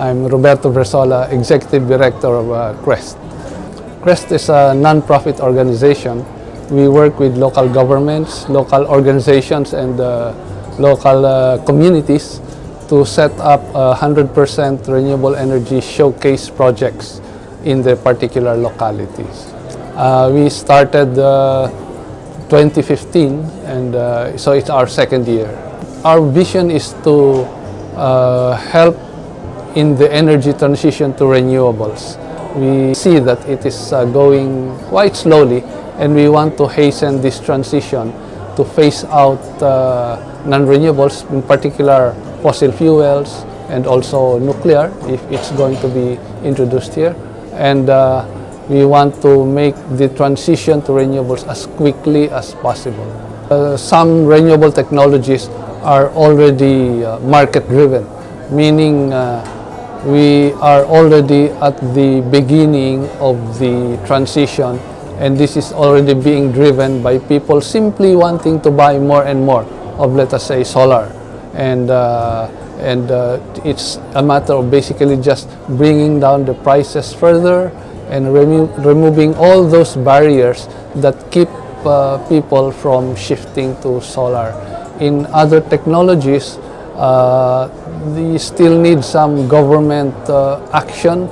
I'm Roberto Versola, Executive Director of CREST. CREST is a non-profit organization. We work with local governments, local organizations, and local communities to set up 100% renewable energy showcase projects in the particular localities. We started 2015, and so it's our second year. Our vision is to help in the energy transition to renewables. We see that it is going quite slowly, and we want to hasten this transition to phase out non-renewables, in particular fossil fuels and also nuclear, if it's going to be introduced here. And we want to make the transition to renewables as quickly as possible. Some renewable technologies are already market-driven, meaning we are already at the beginning of the transition, and this is already being driven by people simply wanting to buy more and more of, let us say, solar. And it's a matter of basically just bringing down the prices further and removing all those barriers that keep people from shifting to solar. In other technologies, they still need some government action,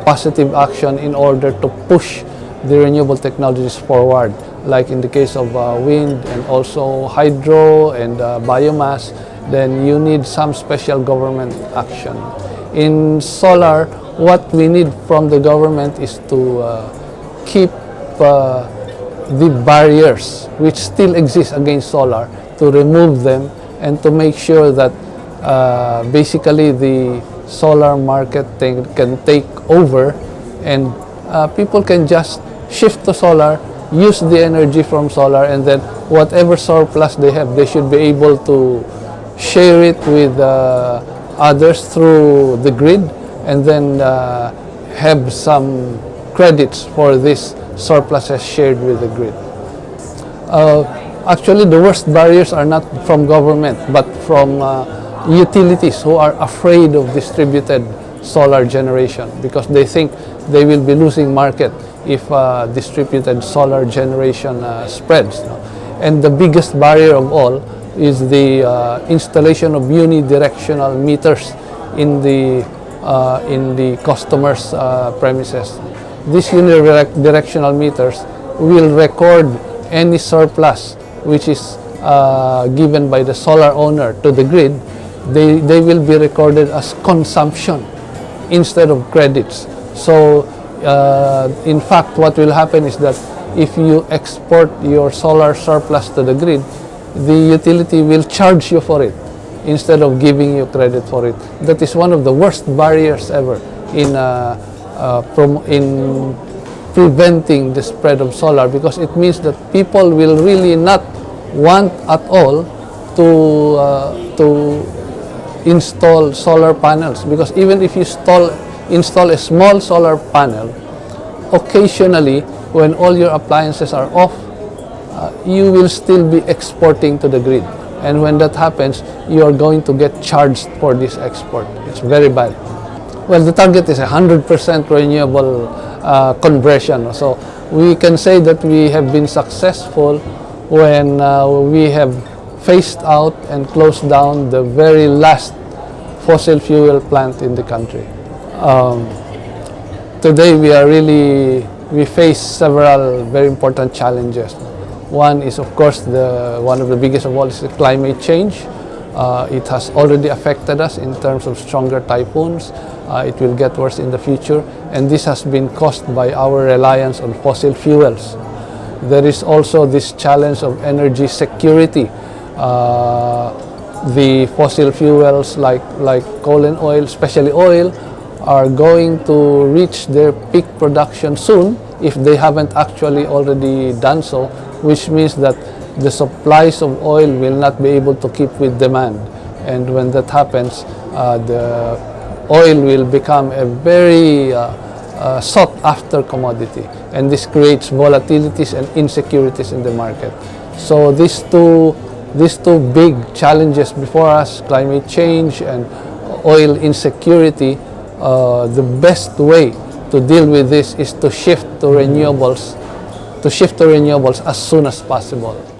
positive action, in order to push the renewable technologies forward, like in the case of wind and also hydro and biomass. Then you need some special government action. In solar, what we need from the government is to keep the barriers which still exist against solar, to remove them, and to make sure that basically the solar market can take over, and people can just shift to solar, use the energy from solar, and then whatever surplus they have, they should be able to share it with others through the grid, and then have some credits for this surpluses shared with the grid. Actually, the worst barriers are not from government, but from utilities who are afraid of distributed solar generation, because they think they will be losing market if distributed solar generation spreads. And the biggest barrier of all is the installation of unidirectional meters in the customers' premises. These unidirectional meters will record any surplus which is given by the solar owner to the grid. They will be recorded as consumption instead of credits. So in fact, what will happen is that if you export your solar surplus to the grid, the utility will charge you for it instead of giving you credit for it. That is one of the worst barriers ever in preventing the spread of solar, because it means that people will really not want at all to install solar panels, because even if you install a small solar panel, occasionally when all your appliances are off, you will still be exporting to the grid, and when that happens, you are going to get charged for this export. It's very bad. Well, the target is 100% renewable conversion. So we can say that we have been successful when we have phased out and closed down the very last fossil fuel plant in the country. Today we face several very important challenges. One is, of course, one of the biggest of all is the climate change. It has already affected us in terms of stronger typhoons. It will get worse in the future, and this has been caused by our reliance on fossil fuels. There is also this challenge of energy security. The fossil fuels like coal and oil, especially oil, are going to reach their peak production soon, if they haven't actually already done so, which means that the supplies of oil will not be able to keep with demand. And when that happens, the oil will become a very sought after commodity, and this creates volatilities and insecurities in the market. So these two big challenges before us, climate change and oil insecurity, the best way to deal with this is to shift to renewables as soon as possible.